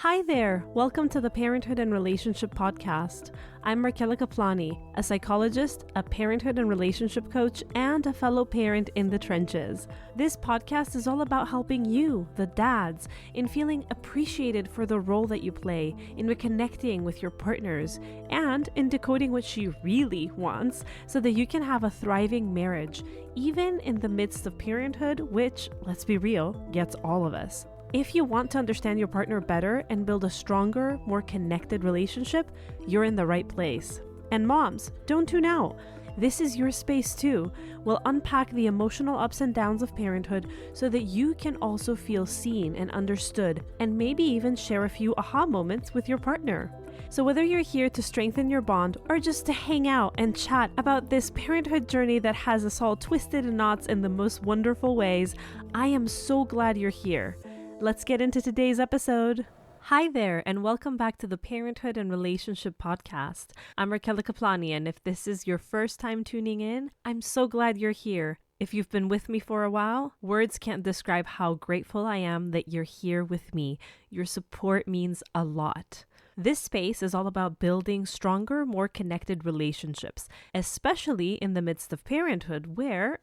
Hi there! Welcome to the Parenthood and Relationship Podcast. I'm Markela Kaplani, a psychologist, a parenthood and relationship coach, and a fellow parent in the trenches. This podcast is all about helping you, the dads, in feeling appreciated for the role that you play, in reconnecting with your partners, and in decoding what she really wants so that you can have a thriving marriage, even in the midst of parenthood, which, let's be real, gets all of us. If you want to understand your partner better and build a stronger, more connected relationship, you're in the right place. And moms, don't tune out. This is your space too. We'll unpack the emotional ups and downs of parenthood so that you can also feel seen and understood, and maybe even share a few aha moments with your partner. So whether you're here to strengthen your bond or just to hang out and chat about this parenthood journey that has us all twisted in knots in the most wonderful ways, I am so glad you're here. Let's get into today's episode. Hi there, and welcome back to the Parenthood and Relationship Podcast. I'm Markela Kaplani, and if this is your first time tuning in, I'm so glad you're here. If you've been with me for a while, words can't describe how grateful I am that you're here with me. Your support means a lot. This space is all about building stronger, more connected relationships, especially in the midst of parenthood where,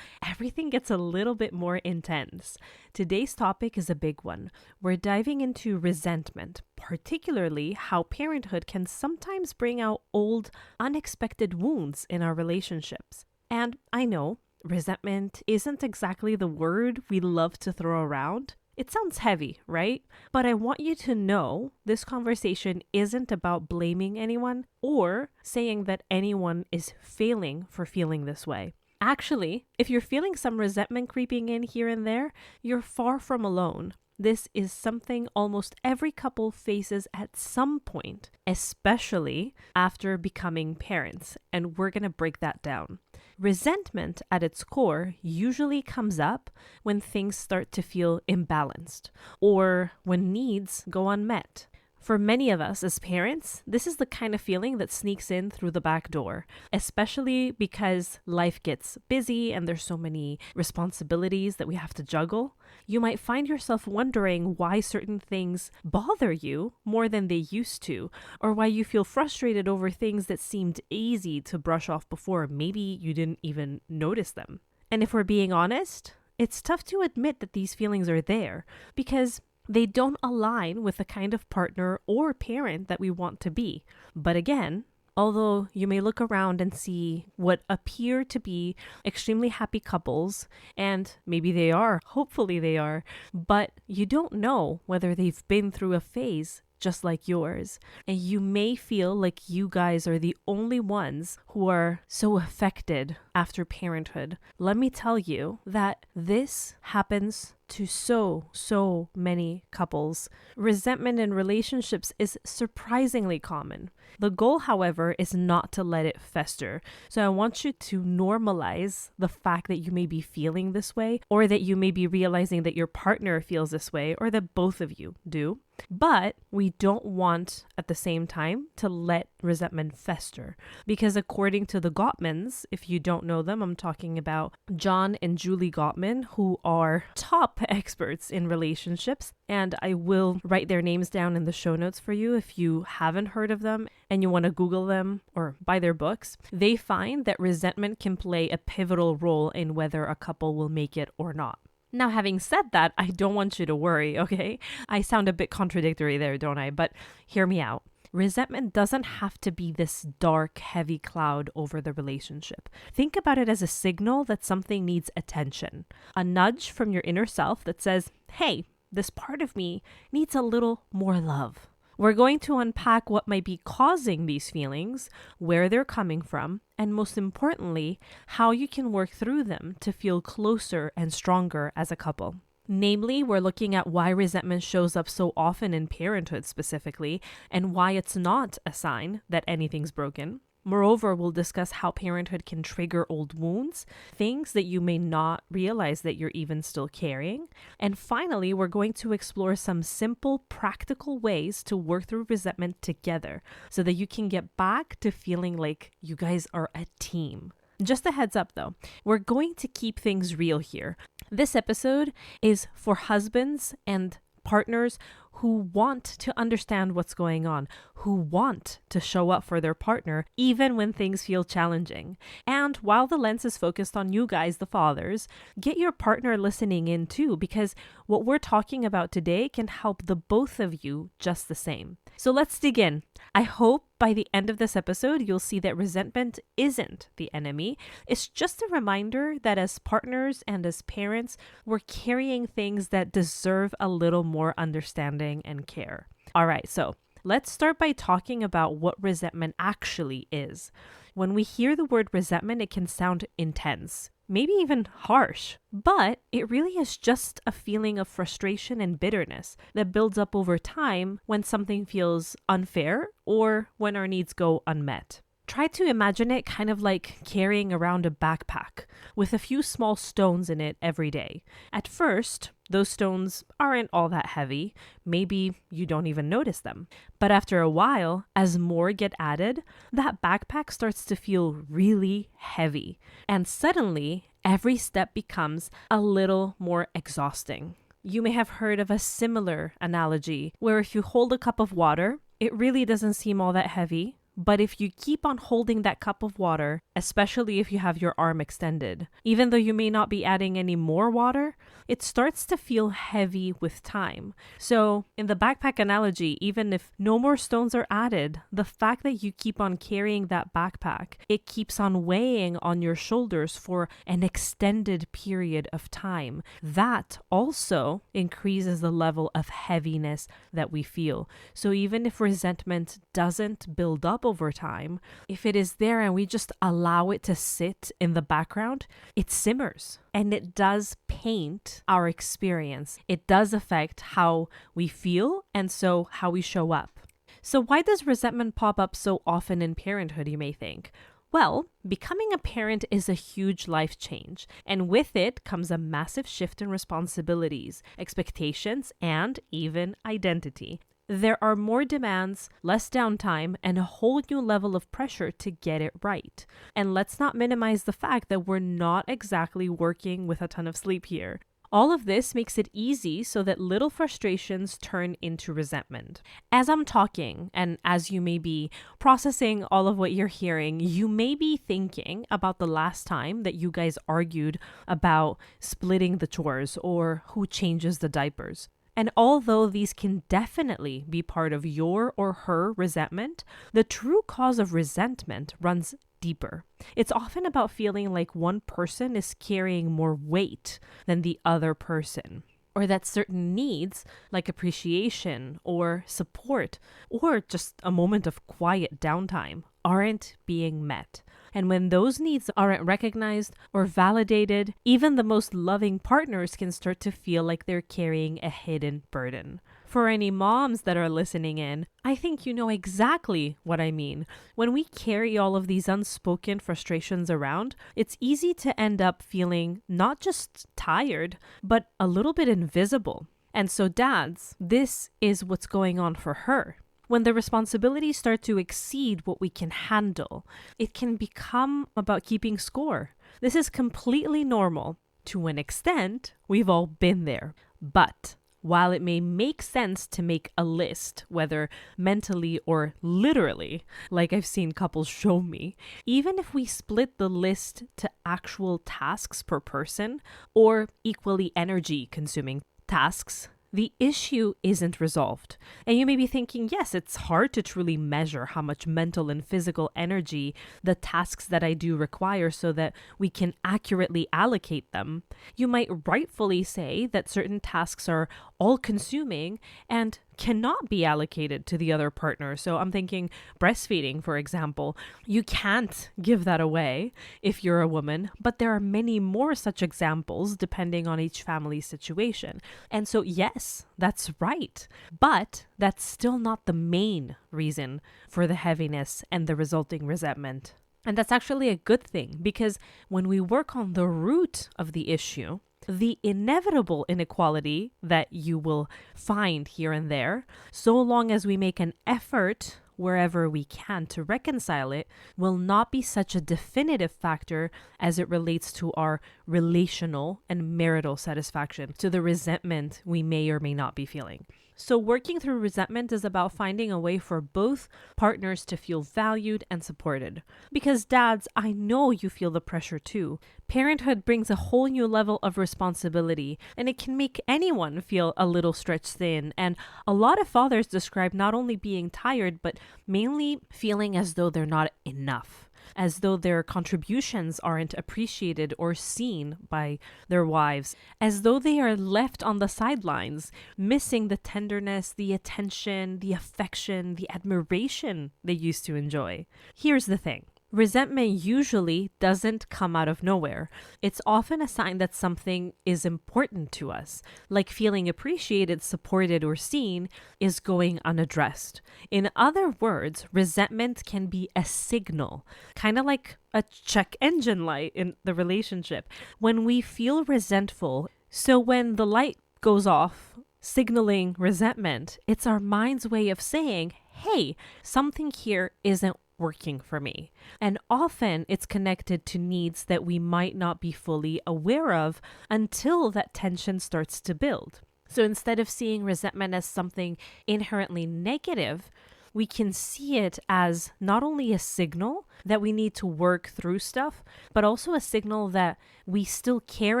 everything gets a little bit more intense. Today's topic is a big one. We're diving into resentment, particularly how parenthood can sometimes bring out old, unexpected wounds in our relationships. And I know resentment isn't exactly the word we love to throw around. It sounds heavy, right? But I want you to know this conversation isn't about blaming anyone or saying that anyone is failing for feeling this way. Actually, if you're feeling some resentment creeping in here and there, you're far from alone. This is something almost every couple faces at some point, especially after becoming parents, and we're going to break that down. Resentment at its core usually comes up when things start to feel imbalanced or when needs go unmet. For many of us as parents, this is the kind of feeling that sneaks in through the back door, especially because life gets busy and there's so many responsibilities that we have to juggle. You might find yourself wondering why certain things bother you more than they used to, or why you feel frustrated over things that seemed easy to brush off before. Maybe you didn't even notice them. And if we're being honest, it's tough to admit that these feelings are there because they don't align with the kind of partner or parent that we want to be. But again, although you may look around and see what appear to be extremely happy couples, and maybe they are, hopefully they are, but you don't know whether they've been through a phase just like yours. And you may feel like you guys are the only ones who are so affected after parenthood. Let me tell you that this happens to so many couples. Resentment in relationships is surprisingly common. The goal, however, is not to let it fester. So I want you to normalize the fact that you may be feeling this way, or that you may be realizing that your partner feels this way, or that both of you do. But we don't want, at the same time, to let resentment fester. Because according to the Gottmans, if you don't know them, I'm talking about John and Julie Gottman, who are top experts in relationships. And I will write their names down in the show notes for you if you haven't heard of them and you want to Google them or buy their books. They find that resentment can play a pivotal role in whether a couple will make it or not. Now, having said that, I don't want you to worry, okay? I sound a bit contradictory there, don't I? But hear me out. Resentment doesn't have to be this dark, heavy cloud over the relationship. Think about it as a signal that something needs attention. A nudge from your inner self that says, hey, this part of me needs a little more love. We're going to unpack what might be causing these feelings, where they're coming from, and most importantly, how you can work through them to feel closer and stronger as a couple. Namely, we're looking at why resentment shows up so often in parenthood specifically, and why it's not a sign that anything's broken. Moreover, we'll discuss how parenthood can trigger old wounds, things that you may not realize that you're even still carrying. And finally, we're going to explore some simple, practical ways to work through resentment together so that you can get back to feeling like you guys are a team. Just a heads up though, we're going to keep things real here. This episode is for husbands and partners who want to understand what's going on, who want to show up for their partner even when things feel challenging. And while the lens is focused on you guys, the fathers, get your partner listening in too, because what we're talking about today can help the both of you just the same. So let's dig in. I hope by the end of this episode, you'll see that resentment isn't the enemy. It's just a reminder that as partners and as parents, we're carrying things that deserve a little more understanding and care. All right, so let's start by talking about what resentment actually is. When we hear the word resentment, it can sound intense, maybe even harsh, but it really is just a feeling of frustration and bitterness that builds up over time when something feels unfair or when our needs go unmet. Try to imagine it kind of like carrying around a backpack with a few small stones in it every day. At first, those stones aren't all that heavy. Maybe you don't even notice them. But after a while, as more get added, that backpack starts to feel really heavy. And suddenly, every step becomes a little more exhausting. You may have heard of a similar analogy where if you hold a cup of water, it really doesn't seem all that heavy. But if you keep on holding that cup of water, especially if you have your arm extended, even though you may not be adding any more water, it starts to feel heavy with time. So in the backpack analogy, even if no more stones are added, the fact that you keep on carrying that backpack, it keeps on weighing on your shoulders for an extended period of time. That also increases the level of heaviness that we feel. So even if resentment doesn't build up over time, if it is there and we just allow it to sit in the background, it simmers and it does paint our experience. It does affect how we feel and so how we show up. So why does resentment pop up so often in parenthood, you may think? Well, becoming a parent is a huge life change, and with it comes a massive shift in responsibilities, expectations, and even identity. There are more demands, less downtime, and a whole new level of pressure to get it right. And let's not minimize the fact that we're not exactly working with a ton of sleep here. All of this makes it easy so that little frustrations turn into resentment. As I'm talking, and as you may be processing all of what you're hearing, you may be thinking about the last time that you guys argued about splitting the chores or who changes the diapers. And although these can definitely be part of your or her resentment, the true cause of resentment runs deeper. It's often about feeling like one person is carrying more weight than the other person, or that certain needs like appreciation or support or just a moment of quiet downtime aren't being met. And when those needs aren't recognized or validated, even the most loving partners can start to feel like they're carrying a hidden burden. For any moms that are listening in, I think you know exactly what I mean. When we carry all of these unspoken frustrations around, it's easy to end up feeling not just tired, but a little bit invisible. And so dads, this is what's going on for her. When the responsibilities start to exceed what we can handle, it can become about keeping score. This is completely normal. To an extent, we've all been there. But while it may make sense to make a list, whether mentally or literally, like I've seen couples show me, even if we split the list to actual tasks per person or equally energy-consuming tasks, the issue isn't resolved. And you may be thinking, yes, it's hard to truly measure how much mental and physical energy the tasks that I do require so that we can accurately allocate them. You might rightfully say that certain tasks are all-consuming and cannot be allocated to the other partner. So I'm thinking breastfeeding, for example. You can't give that away if you're a woman, but there are many more such examples depending on each family's situation. And so yes, that's right. But that's still not the main reason for the heaviness and the resulting resentment. And that's actually a good thing, because when we work on the root of the issue, the inevitable inequality that you will find here and there, so long as we make an effort wherever we can to reconcile it, will not be such a definitive factor as it relates to our relational and marital satisfaction, to the resentment we may or may not be feeling. So, working through resentment is about finding a way for both partners to feel valued and supported. Because, dads, I know you feel the pressure too. Parenthood brings a whole new level of responsibility, and it can make anyone feel a little stretched thin. And a lot of fathers describe not only being tired, but mainly feeling as though they're not enough, as though their contributions aren't appreciated or seen by their wives, as though they are left on the sidelines, missing the tenderness, the attention, the affection, the admiration they used to enjoy. Here's the thing. Resentment usually doesn't come out of nowhere. It's often a sign that something is important to us, like feeling appreciated, supported, or seen is going unaddressed. In other words, resentment can be a signal, kind of like a check engine light in the relationship. When we feel resentful, so when the light goes off, signaling resentment, it's our mind's way of saying, hey, something here isn't working for me. And often it's connected to needs that we might not be fully aware of until that tension starts to build. So instead of seeing resentment as something inherently negative, we can see it as not only a signal that we need to work through stuff, but also a signal that we still care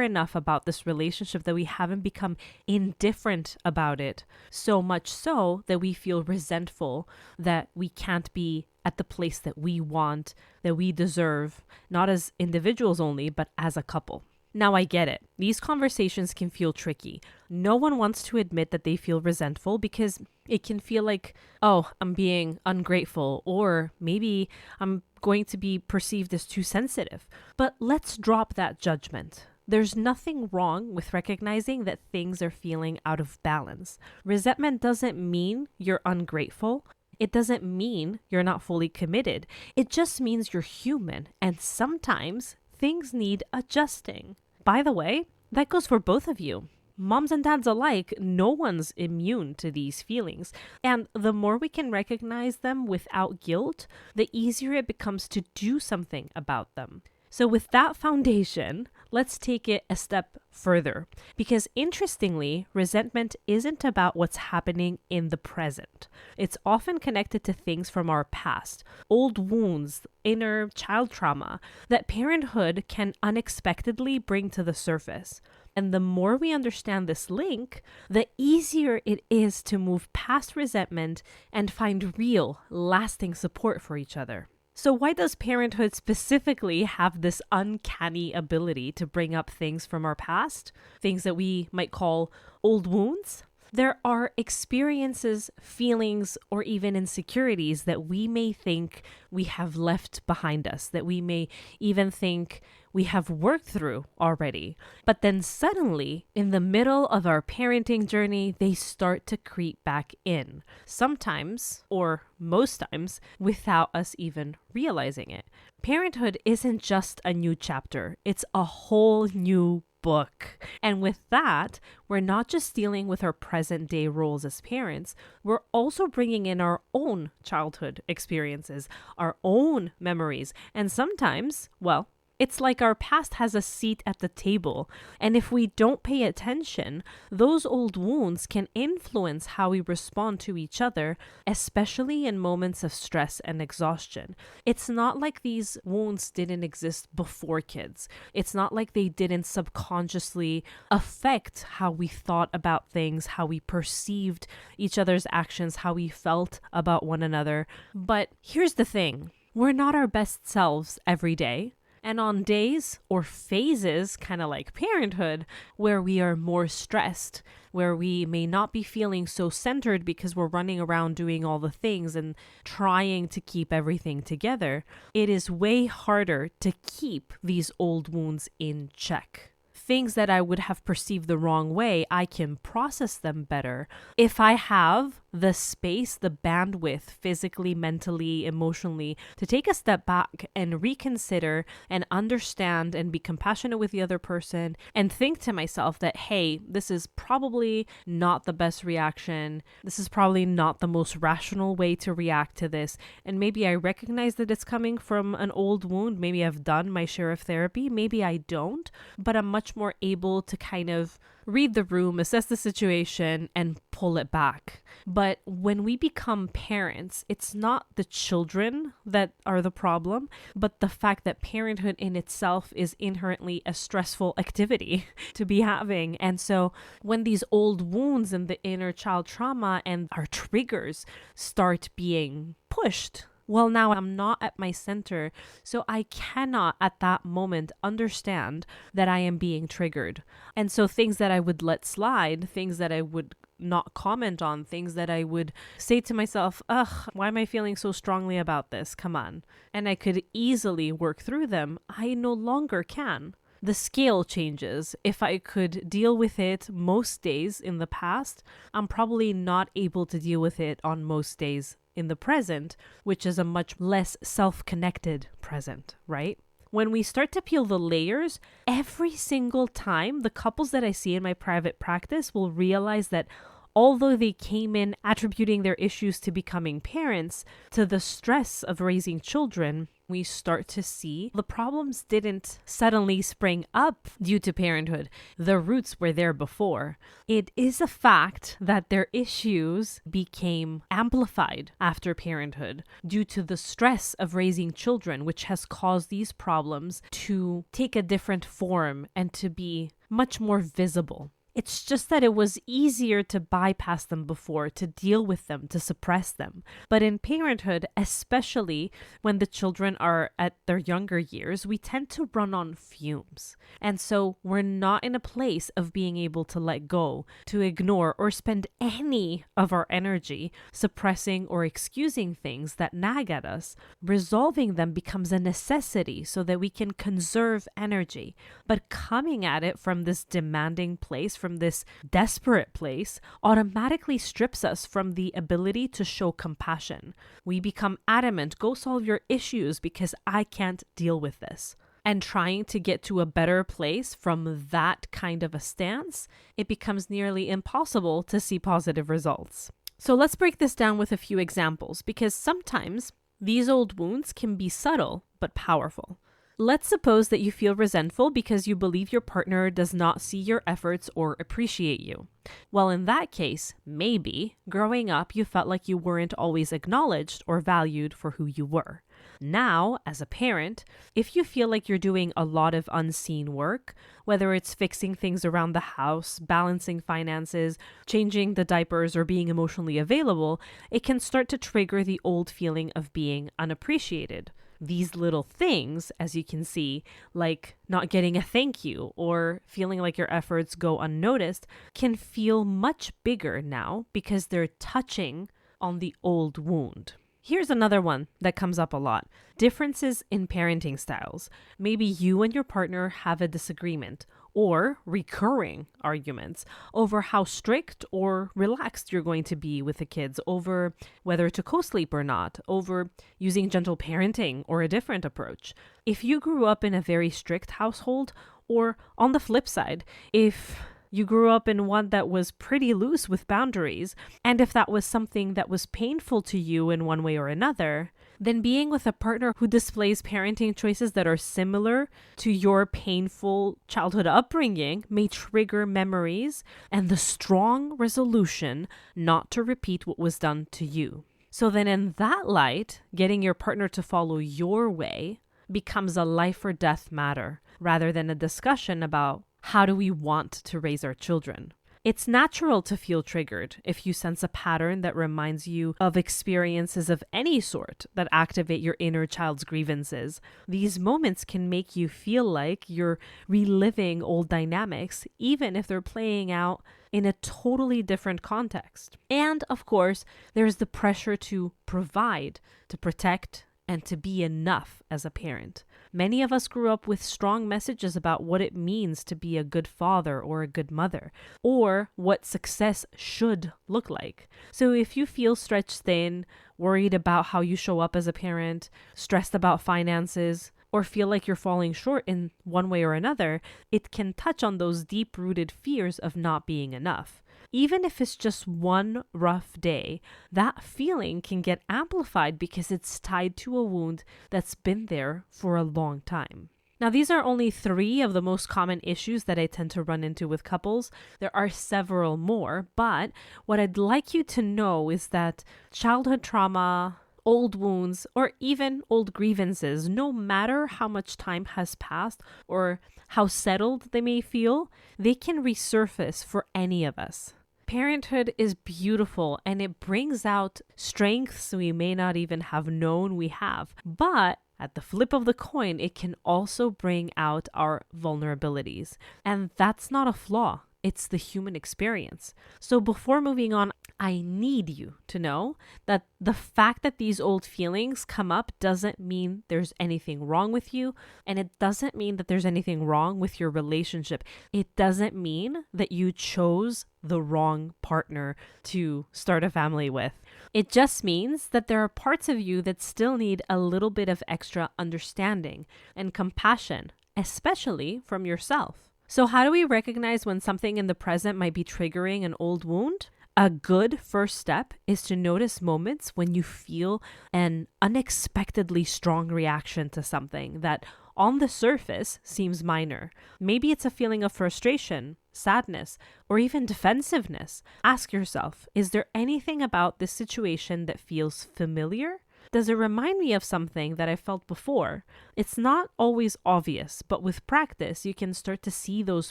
enough about this relationship that we haven't become indifferent about it, so much so that we feel resentful that we can't be at the place that we want, that we deserve, not as individuals only, but as a couple. Now, I get it. These conversations can feel tricky. No one wants to admit that they feel resentful because it can feel like, oh, I'm being ungrateful, or maybe I'm going to be perceived as too sensitive. But let's drop that judgment. There's nothing wrong with recognizing that things are feeling out of balance. Resentment doesn't mean you're ungrateful. It doesn't mean you're not fully committed. It just means you're human, and sometimes things need adjusting. By the way, that goes for both of you. Moms and dads alike, no one's immune to these feelings. And the more we can recognize them without guilt, the easier it becomes to do something about them. So with that foundation, let's take it a step further. Because interestingly, resentment isn't about what's happening in the present. It's often connected to things from our past, old wounds, inner child trauma that parenthood can unexpectedly bring to the surface. And the more we understand this link, the easier it is to move past resentment and find real, lasting support for each other. So why does parenthood specifically have this uncanny ability to bring up things from our past? Things that we might call old wounds? There are experiences, feelings, or even insecurities that we may think we have left behind us, that we may even think we have worked through already. But then suddenly, in the middle of our parenting journey, they start to creep back in. Sometimes, or most times, without us even realizing it. Parenthood isn't just a new chapter, it's a whole new book. And with that, we're not just dealing with our present day roles as parents, we're also bringing in our own childhood experiences, our own memories. And sometimes, well, it's like our past has a seat at the table. And if we don't pay attention, those old wounds can influence how we respond to each other, especially in moments of stress and exhaustion. It's not like these wounds didn't exist before kids. It's not like they didn't subconsciously affect how we thought about things, how we perceived each other's actions, how we felt about one another. But here's the thing. We're not our best selves every day. And on days or phases, kind of like parenthood, where we are more stressed, where we may not be feeling so centered because we're running around doing all the things and trying to keep everything together, it is way harder to keep these old wounds in check. Things that I would have perceived the wrong way, I can process them better if I have the space, the bandwidth, physically, mentally, emotionally, to take a step back and reconsider and understand and be compassionate with the other person and think to myself that, hey, this is probably not the best reaction. This is probably not the most rational way to react to this. And maybe I recognize that it's coming from an old wound. Maybe I've done my share of therapy. Maybe I don't, but I'm much more able to kind of read the room, assess the situation, and pull it back. But when we become parents, it's not the children that are the problem, but the fact that parenthood in itself is inherently a stressful activity to be having. And so when these old wounds and the inner child trauma and our triggers start being pushed, well, now I'm not at my center, so I cannot at that moment understand that I am being triggered. And so things that I would let slide, things that I would not comment on, things that I would say to myself, why am I feeling so strongly about this? Come on. And I could easily work through them. I no longer can. The scale changes. If I could deal with it most days in the past, I'm probably not able to deal with it on most days in the present, which is a much less self-connected present, right? When we start to peel the layers, every single time the couples that I see in my private practice will realize that although they came in attributing their issues to becoming parents, to the stress of raising children, we start to see the problems didn't suddenly spring up due to parenthood. The roots were there before. It is a fact that their issues became amplified after parenthood due to the stress of raising children, which has caused these problems to take a different form and to be much more visible. It's just that it was easier to bypass them before, to deal with them, to suppress them. But in parenthood, especially when the children are at their younger years, we tend to run on fumes. And so we're not in a place of being able to let go, to ignore, or spend any of our energy suppressing or excusing things that nag at us. Resolving them becomes a necessity so that we can conserve energy. But coming at it from this demanding place, from this desperate place, automatically strips us from the ability to show compassion. We become adamant, go solve your issues because I can't deal with this. And trying to get to a better place from that kind of a stance, it becomes nearly impossible to see positive results. So let's break this down with a few examples, because sometimes these old wounds can be subtle but powerful. Let's suppose that you feel resentful because you believe your partner does not see your efforts or appreciate you. Well, in that case, maybe growing up you felt like you weren't always acknowledged or valued for who you were. Now, as a parent, if you feel like you're doing a lot of unseen work, whether it's fixing things around the house, balancing finances, changing the diapers, or being emotionally available, it can start to trigger the old feeling of being unappreciated. These little things, as you can see, like not getting a thank you or feeling like your efforts go unnoticed, can feel much bigger now because they're touching on the old wound. Here's another one that comes up a lot. Differences in parenting styles. Maybe you and your partner have a disagreement or recurring arguments over how strict or relaxed you're going to be with the kids, over whether to co-sleep or not, over using gentle parenting or a different approach. If you grew up in a very strict household, or on the flip side, if you grew up in one that was pretty loose with boundaries, and if that was something that was painful to you in one way or another, then being with a partner who displays parenting choices that are similar to your painful childhood upbringing may trigger memories and the strong resolution not to repeat what was done to you. So then in that light, getting your partner to follow your way becomes a life or death matter, rather than a discussion about how do we want to raise our children. It's natural to feel triggered if you sense a pattern that reminds you of experiences of any sort that activate your inner child's grievances. These moments can make you feel like you're reliving old dynamics, even if they're playing out in a totally different context. And of course, there's the pressure to provide, to protect, and to be enough as a parent. Many of us grew up with strong messages about what it means to be a good father or a good mother, or what success should look like. So if you feel stretched thin, worried about how you show up as a parent, stressed about finances, or feel like you're falling short in one way or another, it can touch on those deep-rooted fears of not being enough. Even if it's just one rough day, that feeling can get amplified because it's tied to a wound that's been there for a long time. Now, these are only 3 of the most common issues that I tend to run into with couples. There are several more, but what I'd like you to know is that childhood trauma, old wounds, or even old grievances, no matter how much time has passed or how settled they may feel, they can resurface for any of us. Parenthood is beautiful and it brings out strengths we may not even have known we have. But at the flip of the coin, it can also bring out our vulnerabilities. And that's not a flaw. It's the human experience. So before moving on, I need you to know that the fact that these old feelings come up doesn't mean there's anything wrong with you. And it doesn't mean that there's anything wrong with your relationship. It doesn't mean that you chose the wrong partner to start a family with. It just means that there are parts of you that still need a little bit of extra understanding and compassion, especially from yourself. So how do we recognize when something in the present might be triggering an old wound? A good first step is to notice moments when you feel an unexpectedly strong reaction to something that on the surface seems minor. Maybe it's a feeling of frustration, sadness, or even defensiveness. Ask yourself, is there anything about this situation that feels familiar? Does it remind me of something that I felt before? It's not always obvious, but with practice, you can start to see those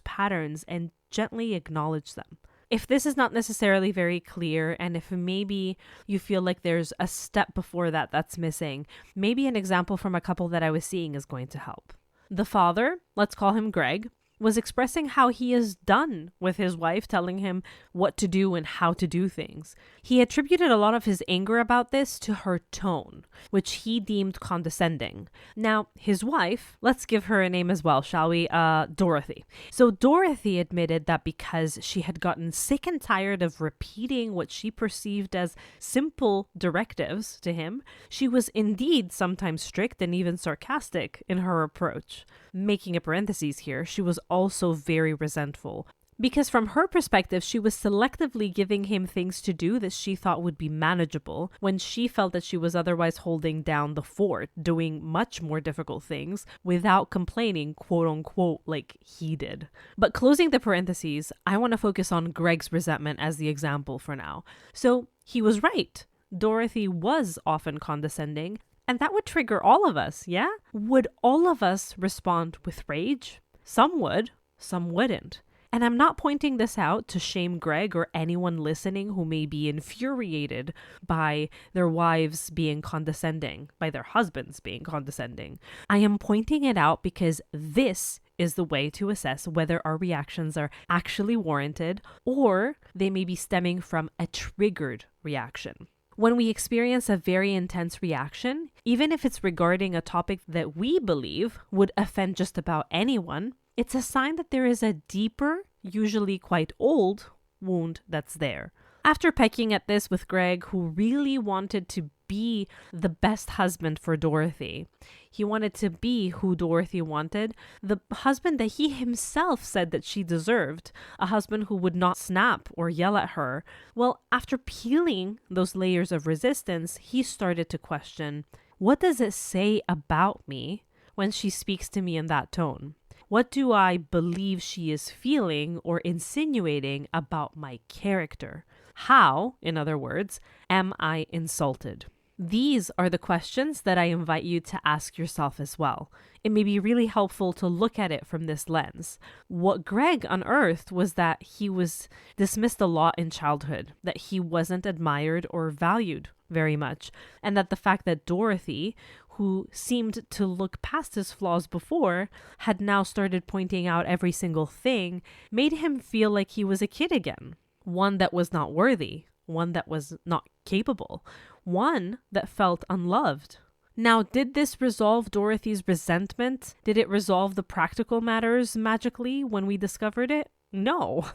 patterns and gently acknowledge them. If this is not necessarily very clear, and if maybe you feel like there's a step before that that's missing, maybe an example from a couple that I was seeing is going to help. The father, let's call him Greg, was expressing how he is done with his wife telling him what to do and how to do things. He attributed a lot of his anger about this to her tone, which he deemed condescending. Now, his wife, let's give her a name as well, shall we? Dorothy. So Dorothy admitted that because she had gotten sick and tired of repeating what she perceived as simple directives to him, she was indeed sometimes strict and even sarcastic in her approach. Making a parenthesis here, she was also very resentful. Because from her perspective, she was selectively giving him things to do that she thought would be manageable when she felt that she was otherwise holding down the fort, doing much more difficult things without complaining, quote unquote, like he did. But closing the parentheses, I want to focus on Greg's resentment as the example for now. So he was right. Dorothy was often condescending. And that would trigger all of us, yeah? Would all of us respond with rage? Some would, some wouldn't. And I'm not pointing this out to shame Greg or anyone listening who may be infuriated by their wives being condescending, by their husbands being condescending. I am pointing it out because this is the way to assess whether our reactions are actually warranted or they may be stemming from a triggered reaction. When we experience a very intense reaction, even if it's regarding a topic that we believe would offend just about anyone, it's a sign that there is a deeper, usually quite old, wound that's there. After pecking at this with Greg, who really wanted to be the best husband for Dorothy, he wanted to be who Dorothy wanted, the husband that he himself said that she deserved, a husband who would not snap or yell at her. Well, after peeling those layers of resistance, he started to question, what does it say about me when she speaks to me in that tone? What do I believe she is feeling or insinuating about my character? How, in other words, am I insulted? These are the questions that I invite you to ask yourself as well. It may be really helpful to look at it from this lens. What Greg unearthed was that he was dismissed a lot in childhood, that he wasn't admired or valued very much, and that the fact that Dorothy, who seemed to look past his flaws before, had now started pointing out every single thing, made him feel like he was a kid again. One that was not worthy, one that was not capable, one that felt unloved. Now, did this resolve Dorothy's resentment? Did it resolve the practical matters magically when we discovered it? No,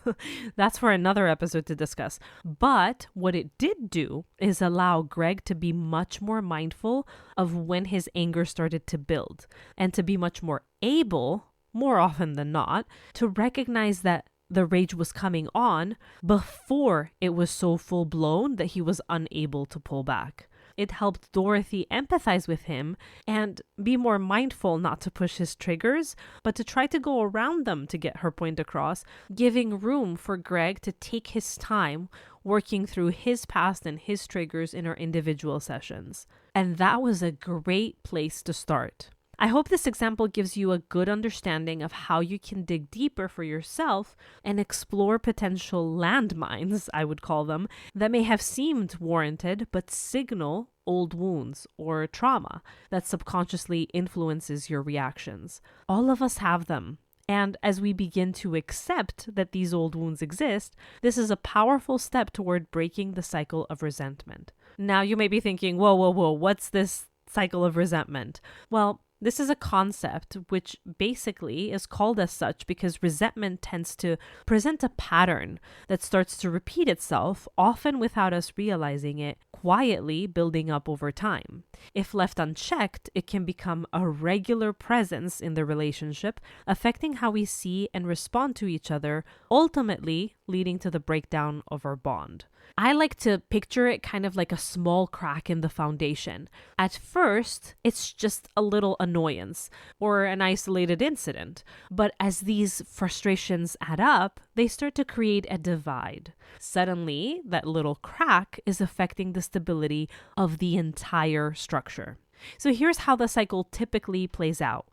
that's for another episode to discuss. But what it did do is allow Greg to be much more mindful of when his anger started to build and to be much more able, more often than not, to recognize that the rage was coming on before it was so full blown that he was unable to pull back. It helped Dorothy empathize with him and be more mindful not to push his triggers, but to try to go around them to get her point across, giving room for Greg to take his time working through his past and his triggers in our individual sessions. And that was a great place to start. I hope this example gives you a good understanding of how you can dig deeper for yourself and explore potential landmines, I would call them, that may have seemed warranted but signal old wounds or trauma that subconsciously influences your reactions. All of us have them. And as we begin to accept that these old wounds exist, this is a powerful step toward breaking the cycle of resentment. Now you may be thinking, whoa, what's this cycle of resentment? Well, this is a concept which basically is called as such because resentment tends to present a pattern that starts to repeat itself, often without us realizing it, quietly building up over time. If left unchecked, it can become a regular presence in the relationship, affecting how we see and respond to each other, ultimately leading to the breakdown of our bond. I like to picture it kind of like a small crack in the foundation. At first, it's just a little annoyance or an isolated incident. But as these frustrations add up, they start to create a divide. Suddenly, that little crack is affecting the stability of the entire structure. So here's how the cycle typically plays out.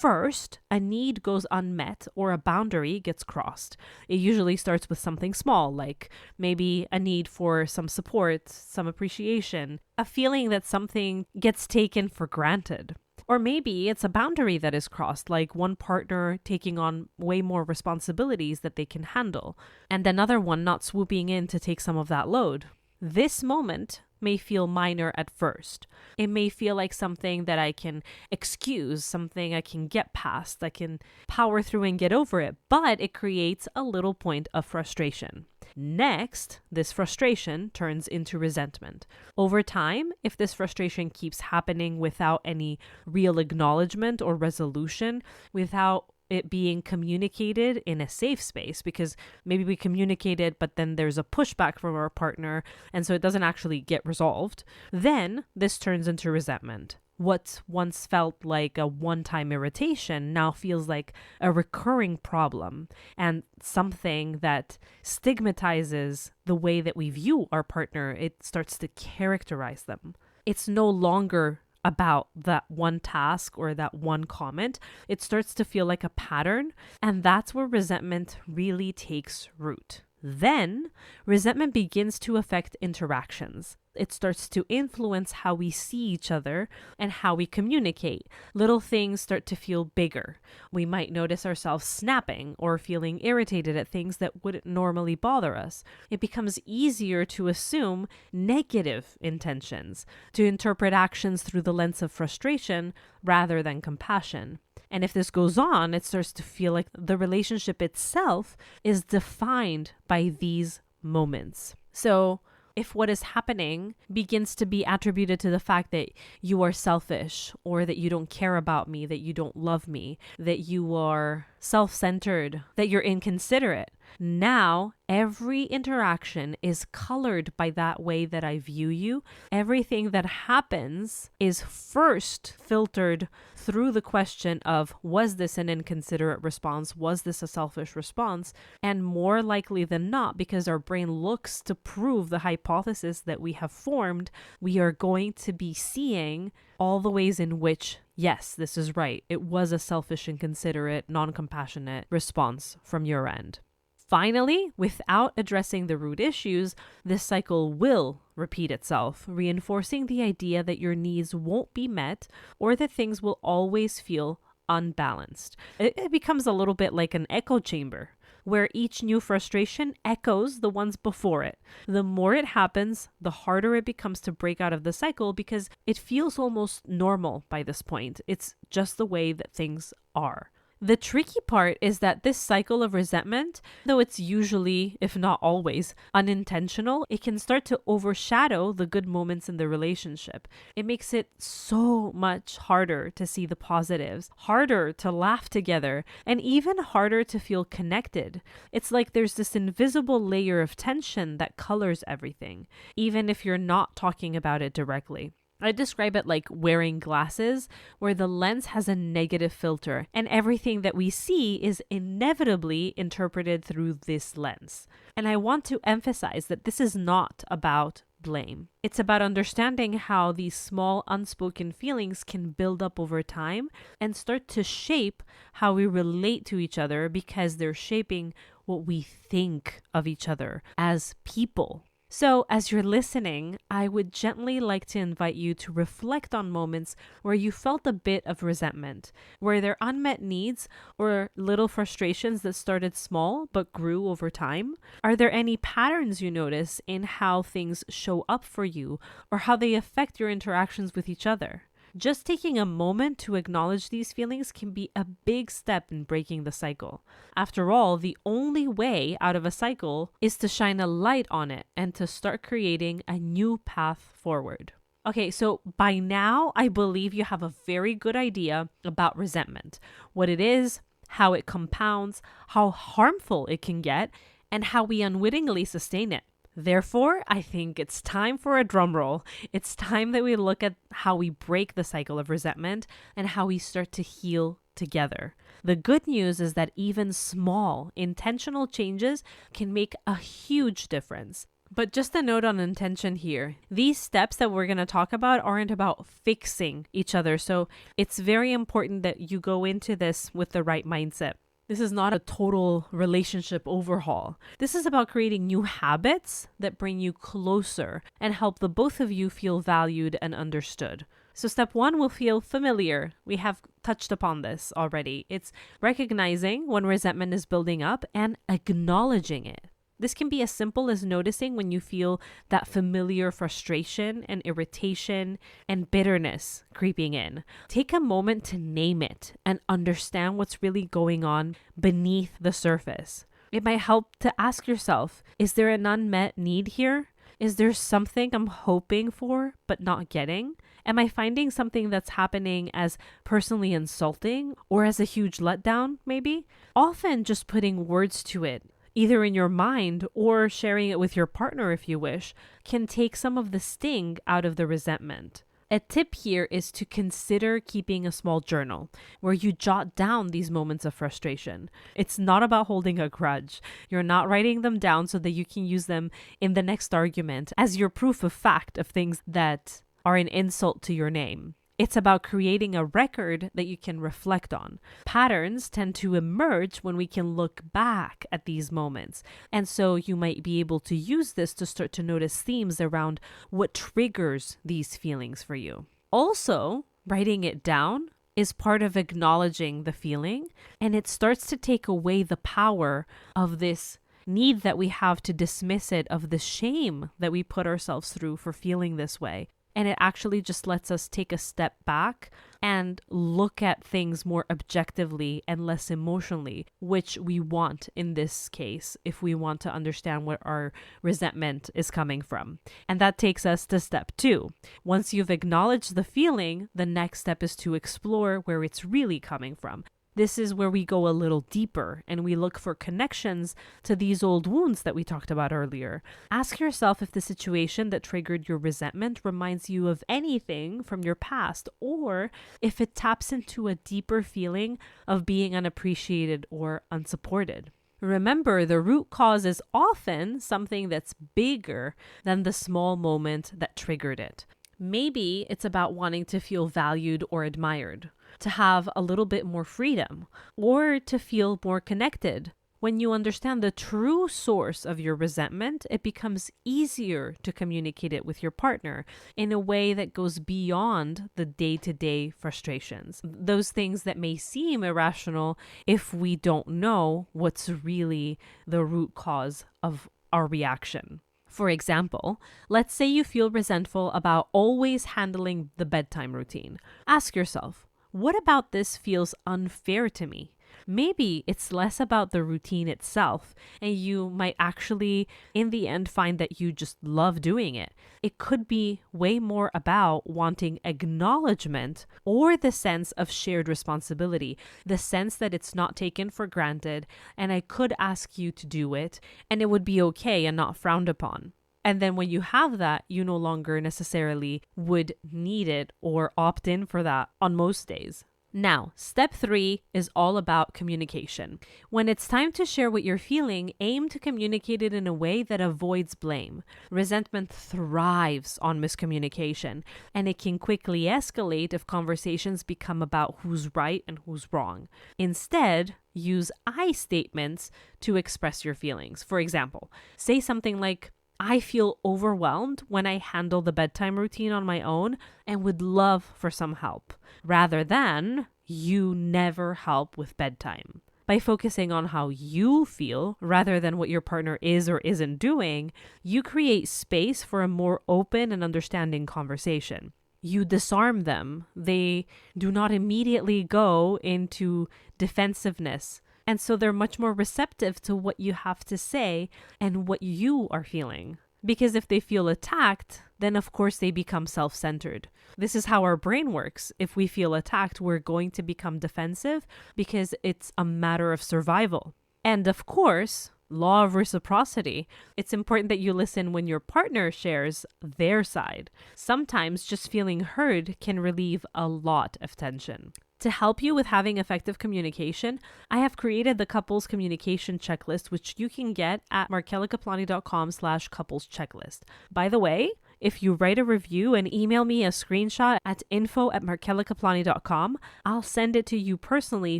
First, a need goes unmet or a boundary gets crossed. It usually starts with something small, like maybe a need for some support, some appreciation, a feeling that something gets taken for granted. Or maybe it's a boundary that is crossed, like one partner taking on way more responsibilities that they can handle, and another one not swooping in to take some of that load. This moment may feel minor at first. It may feel like something that I can excuse, something I can get past, I can power through and get over it, but it creates a little point of frustration. Next, this frustration turns into resentment. Over time, if this frustration keeps happening without any real acknowledgement or resolution, without it being communicated in a safe space, because maybe we communicated, but then there's a pushback from our partner, and so it doesn't actually get resolved, then this turns into resentment. What once felt like a one-time irritation now feels like a recurring problem and something that stigmatizes the way that we view our partner. It starts to characterize them. It's no longer about that one task or that one comment. It starts to feel like a pattern, and that's where resentment really takes root. Then, resentment begins to affect interactions. It starts to influence how we see each other and how we communicate. Little things start to feel bigger. We might notice ourselves snapping or feeling irritated at things that wouldn't normally bother us. It becomes easier to assume negative intentions, to interpret actions through the lens of frustration rather than compassion. And if this goes on, it starts to feel like the relationship itself is defined by these moments. So if what is happening begins to be attributed to the fact that you are selfish, or that you don't care about me, that you don't love me, that you are self-centered, that you're inconsiderate, now every interaction is colored by that way that I view you. Everything that happens is first filtered through the question of, was this an inconsiderate response? Was this a selfish response? And more likely than not, because our brain looks to prove the hypothesis that we have formed, we are going to be seeing all the ways in which, yes, this is right. It was a selfish, inconsiderate, non-compassionate response from your end. Finally, without addressing the root issues, this cycle will repeat itself, reinforcing the idea that your needs won't be met or that things will always feel unbalanced. It becomes a little bit like an echo chamber, where each new frustration echoes the ones before it. The more it happens, the harder it becomes to break out of the cycle because it feels almost normal by this point. It's just the way that things are. The tricky part is that this cycle of resentment, though it's usually, if not always, unintentional, it can start to overshadow the good moments in the relationship. It makes it so much harder to see the positives, harder to laugh together, and even harder to feel connected. It's like there's this invisible layer of tension that colors everything, even if you're not talking about it directly. I describe it like wearing glasses where the lens has a negative filter and everything that we see is inevitably interpreted through this lens. And I want to emphasize that this is not about blame. It's about understanding how these small unspoken feelings can build up over time and start to shape how we relate to each other because they're shaping what we think of each other as people. So as you're listening, I would gently like to invite you to reflect on moments where you felt a bit of resentment, where there are unmet needs or little frustrations that started small but grew over time. Are there any patterns you notice in how things show up for you or how they affect your interactions with each other? Just taking a moment to acknowledge these feelings can be a big step in breaking the cycle. After all, the only way out of a cycle is to shine a light on it and to start creating a new path forward. Okay, so by now, I believe you have a very good idea about resentment, what it is, how it compounds, how harmful it can get, and how we unwittingly sustain it. Therefore, I think it's time for a drum roll. It's time that we look at how we break the cycle of resentment and how we start to heal together. The good news is that even small, intentional changes can make a huge difference. But just a note on intention here. These steps that we're going to talk about aren't about fixing each other. So it's very important that you go into this with the right mindset. This is not a total relationship overhaul. This is about creating new habits that bring you closer and help the both of you feel valued and understood. So step 1 will feel familiar. We have touched upon this already. It's recognizing when resentment is building up and acknowledging it. This can be as simple as noticing when you feel that familiar frustration and irritation and bitterness creeping in. Take a moment to name it and understand what's really going on beneath the surface. It might help to ask yourself, is there an unmet need here? Is there something I'm hoping for but not getting? Am I finding something that's happening as personally insulting or as a huge letdown, maybe? Often just putting words to it, either in your mind or sharing it with your partner if you wish, can take some of the sting out of the resentment. A tip here is to consider keeping a small journal where you jot down these moments of frustration. It's not about holding a grudge. You're not writing them down so that you can use them in the next argument as your proof of fact of things that are an insult to your name. It's about creating a record that you can reflect on. Patterns tend to emerge when we can look back at these moments. And so you might be able to use this to start to notice themes around what triggers these feelings for you. Also, writing it down is part of acknowledging the feeling, and it starts to take away the power of this need that we have to dismiss it, of the shame that we put ourselves through for feeling this way. And it actually just lets us take a step back and look at things more objectively and less emotionally, which we want in this case if we want to understand where our resentment is coming from. And that takes us to step 2. Once you've acknowledged the feeling, the next step is to explore where it's really coming from. This is where we go a little deeper and we look for connections to these old wounds that we talked about earlier. Ask yourself if the situation that triggered your resentment reminds you of anything from your past, or if it taps into a deeper feeling of being unappreciated or unsupported. Remember, the root cause is often something that's bigger than the small moment that triggered it. Maybe it's about wanting to feel valued or admired, to have a little bit more freedom, or to feel more connected. When you understand the true source of your resentment, it becomes easier to communicate it with your partner in a way that goes beyond the day-to-day frustrations. Those things that may seem irrational if we don't know what's really the root cause of our reaction. For example, let's say you feel resentful about always handling the bedtime routine. Ask yourself, what about this feels unfair to me? Maybe it's less about the routine itself, and you might actually, in the end, find that you just love doing it. It could be way more about wanting acknowledgement or the sense of shared responsibility, the sense that it's not taken for granted, and I could ask you to do it, and it would be okay and not frowned upon. And then when you have that, you no longer necessarily would need it or opt in for that on most days. Now, step 3 is all about communication. When it's time to share what you're feeling, aim to communicate it in a way that avoids blame. Resentment thrives on miscommunication, and it can quickly escalate if conversations become about who's right and who's wrong. Instead, use I statements to express your feelings. For example, say something like, I feel overwhelmed when I handle the bedtime routine on my own and would love for some help, rather than you never help with bedtime. By focusing on how you feel rather than what your partner is or isn't doing, you create space for a more open and understanding conversation. You disarm them. They do not immediately go into defensiveness. And so they're much more receptive to what you have to say and what you are feeling. Because if they feel attacked, then of course they become self-centered. This is how our brain works. If we feel attacked, we're going to become defensive because it's a matter of survival. And of course, law of reciprocity. It's important that you listen when your partner shares their side. Sometimes just feeling heard can relieve a lot of tension. To help you with having effective communication, I have created the couples communication checklist, which you can get at markelikaplani.com/couples checklist. By the way, if you write a review and email me a screenshot at info@markelikaplani.com, I'll send it to you personally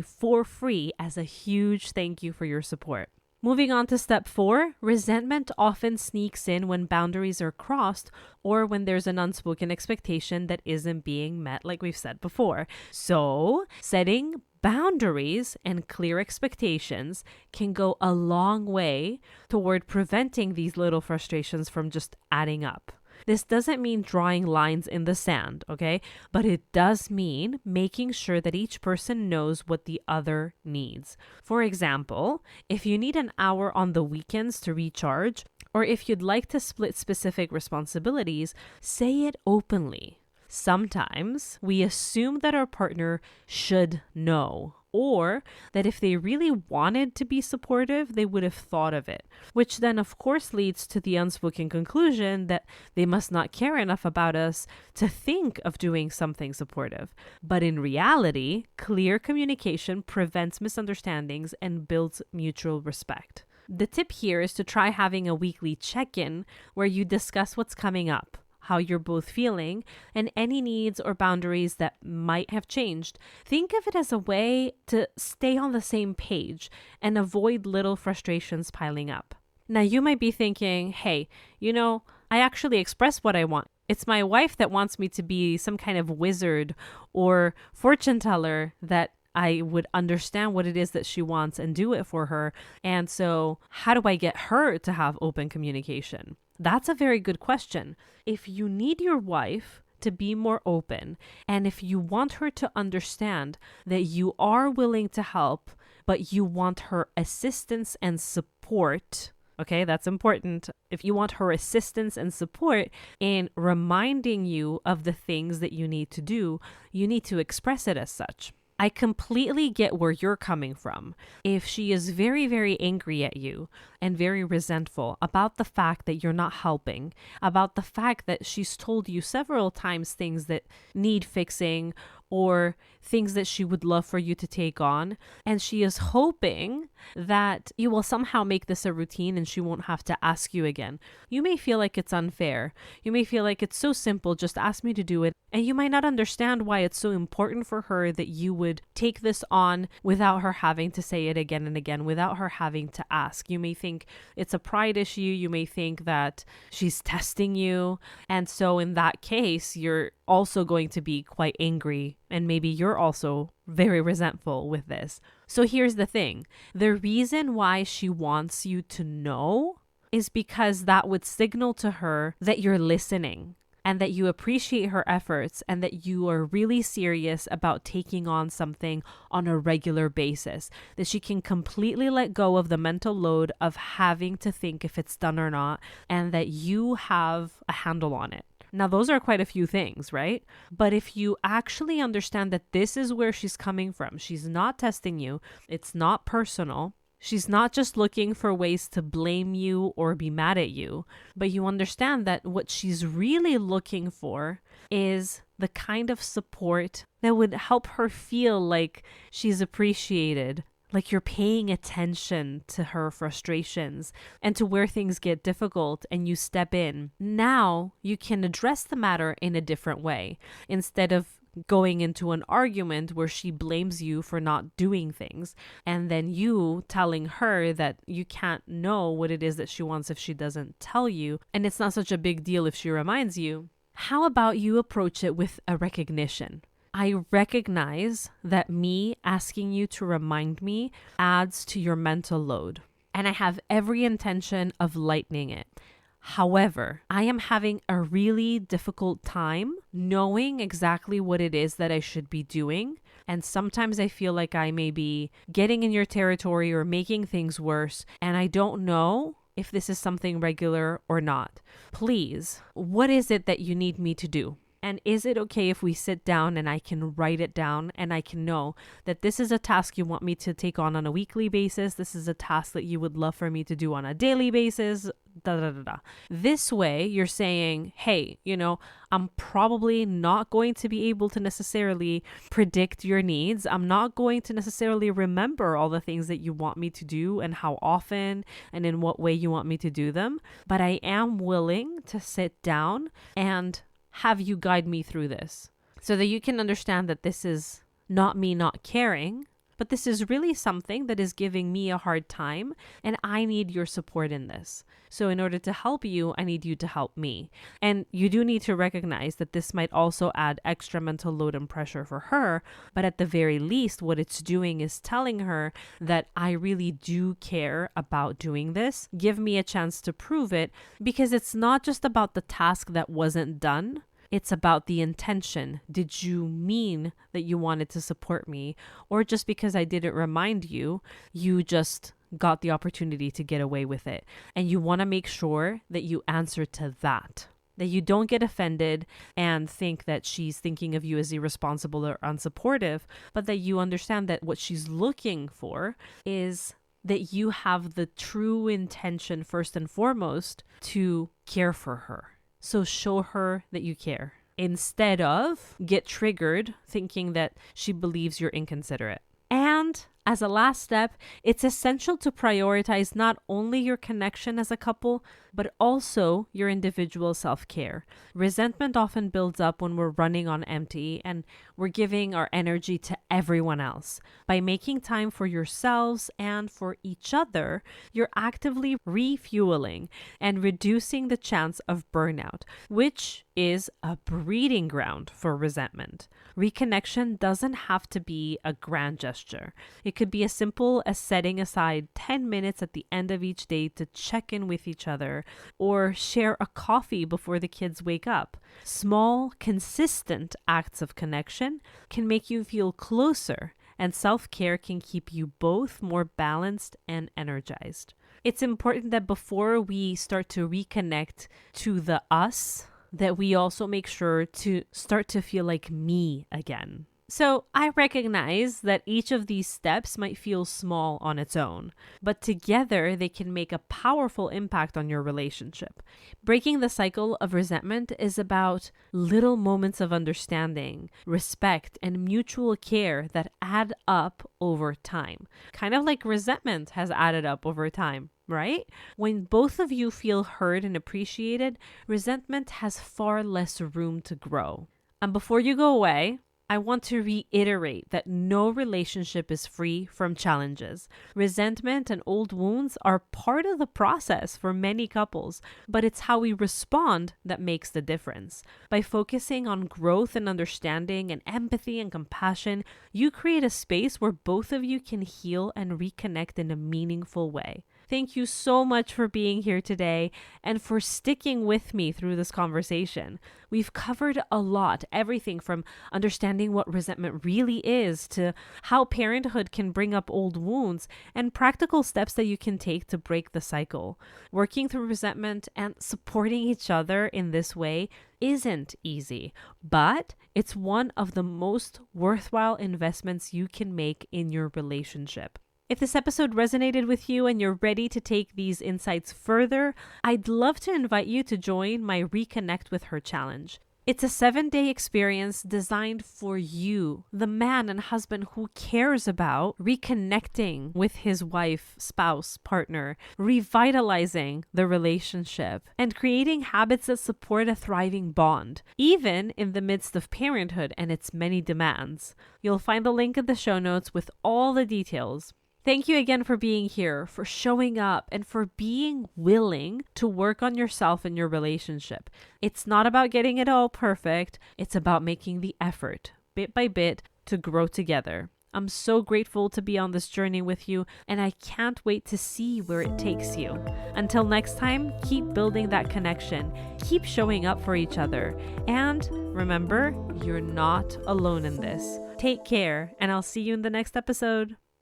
for free as a huge thank you for your support. Moving on to step 4, resentment often sneaks in when boundaries are crossed or when there's an unspoken expectation that isn't being met, like we've said before. So, setting boundaries and clear expectations can go a long way toward preventing these little frustrations from just adding up. This doesn't mean drawing lines in the sand, okay? But it does mean making sure that each person knows what the other needs. For example, if you need an hour on the weekends to recharge, or if you'd like to split specific responsibilities, say it openly. Sometimes we assume that our partner should know, or that if they really wanted to be supportive, they would have thought of it, which then of course leads to the unspoken conclusion that they must not care enough about us to think of doing something supportive. But in reality, clear communication prevents misunderstandings and builds mutual respect. The tip here is to try having a weekly check-in where you discuss what's coming up, how you're both feeling, and any needs or boundaries that might have changed. Think of it as a way to stay on the same page and avoid little frustrations piling up. Now, you might be thinking, hey, I actually express what I want. It's my wife that wants me to be some kind of wizard or fortune teller that I would understand what it is that she wants and do it for her. And so how do I get her to have open communication? That's a very good question. If you need your wife to be more open, and if you want her to understand that you are willing to help, but you want her assistance and support, okay, that's important. If you want her assistance and support in reminding you of the things that you need to do, you need to express it as such. I completely get where you're coming from. If she is very, very angry at you and very resentful about the fact that you're not helping, about the fact that she's told you several times things that need fixing or things that she would love for you to take on, and she is hoping that you will somehow make this a routine and she won't have to ask you again. You may feel like it's unfair. You may feel like it's so simple, just ask me to do it. And you might not understand why it's so important for her that you would take this on without her having to say it again and again, without her having to ask. You may think it's a pride issue. You may think that she's testing you. And so in that case, you're also going to be quite angry, and maybe you're also very resentful with this. So here's the thing. The reason why she wants you to know is because that would signal to her that you're listening. and that you appreciate her efforts and that you are really serious about taking on something on a regular basis, that she can completely let go of the mental load of having to think if it's done or not, and that you have a handle on it. Now, those are quite a few things, right? But if you actually understand that this is where she's coming from, she's not testing you, it's not personal, she's not just looking for ways to blame you or be mad at you, but you understand that what she's really looking for is the kind of support that would help her feel like she's appreciated, like you're paying attention to her frustrations and to where things get difficult and you step in. Now you can address the matter in a different way instead of going into an argument where she blames you for not doing things and then you telling her that you can't know what it is that she wants if she doesn't tell you, and it's not such a big deal if she reminds you. How about you approach it with a recognition? I recognize that me asking you to remind me adds to your mental load, and I have every intention of lightening it. However, I am having a really difficult time knowing exactly what it is that I should be doing. And sometimes I feel like I may be getting in your territory or making things worse, and I don't know if this is something regular or not. Please, what is it that you need me to do? And is it okay if we sit down and I can write it down and I can know that this is a task you want me to take on a weekly basis? This is a task that you would love for me to do on a daily basis. This way you're saying, hey, I'm probably not going to be able to necessarily predict your needs. I'm not going to necessarily remember all the things that you want me to do and how often and in what way you want me to do them. But I am willing to sit down and have you guide me through this so that you can understand that this is not me not caring, but this is really something that is giving me a hard time and I need your support in this. So in order to help you, I need you to help me. And you do need to recognize that this might also add extra mental load and pressure for her, but at the very least, what it's doing is telling her that I really do care about doing this. Give me a chance to prove it, because it's not just about the task that wasn't done. It's about the intention. Did you mean that you wanted to support me? Or just because I didn't remind you, you just got the opportunity to get away with it. And you want to make sure that you answer to that you don't get offended and think that she's thinking of you as irresponsible or unsupportive, but that you understand that what she's looking for is that you have the true intention first and foremost to care for her. So show her that you care instead of get triggered thinking that she believes you're inconsiderate. And as a last step, it's essential to prioritize not only your connection as a couple, but also your individual self-care. Resentment often builds up when we're running on empty and we're giving our energy to everyone else. By making time for yourselves and for each other, you're actively refueling and reducing the chance of burnout, which is a breeding ground for resentment. Reconnection doesn't have to be a grand gesture. It could be as simple as setting aside 10 minutes at the end of each day to check in with each other or share a coffee before the kids wake up. Small, consistent acts of connection can make you feel closer, and self-care can keep you both more balanced and energized. It's important that before we start to reconnect to the us, that we also make sure to start to feel like me again. So I recognize that each of these steps might feel small on its own, but together they can make a powerful impact on your relationship. Breaking the cycle of resentment is about little moments of understanding, respect, and mutual care that add up over time. Kind of like resentment has added up over time, right? When both of you feel heard and appreciated, resentment has far less room to grow. And before you go away, I want to reiterate that no relationship is free from challenges. Resentment and old wounds are part of the process for many couples, but it's how we respond that makes the difference. By focusing on growth and understanding and empathy and compassion, you create a space where both of you can heal and reconnect in a meaningful way. Thank you so much for being here today and for sticking with me through this conversation. We've covered a lot, everything from understanding what resentment really is to how parenthood can bring up old wounds and practical steps that you can take to break the cycle. Working through resentment and supporting each other in this way isn't easy, but it's one of the most worthwhile investments you can make in your relationship. If this episode resonated with you and you're ready to take these insights further, I'd love to invite you to join my Reconnect with Her challenge. It's a 7-day experience designed for you, the man and husband who cares about reconnecting with his wife, spouse, partner, revitalizing the relationship, and creating habits that support a thriving bond, even in the midst of parenthood and its many demands. You'll find the link in the show notes with all the details. Thank you again for being here, for showing up, and for being willing to work on yourself and your relationship. It's not about getting it all perfect. It's about making the effort, bit by bit, to grow together. I'm so grateful to be on this journey with you, and I can't wait to see where it takes you. Until next time, keep building that connection, keep showing up for each other, and remember, you're not alone in this. Take care, and I'll see you in the next episode.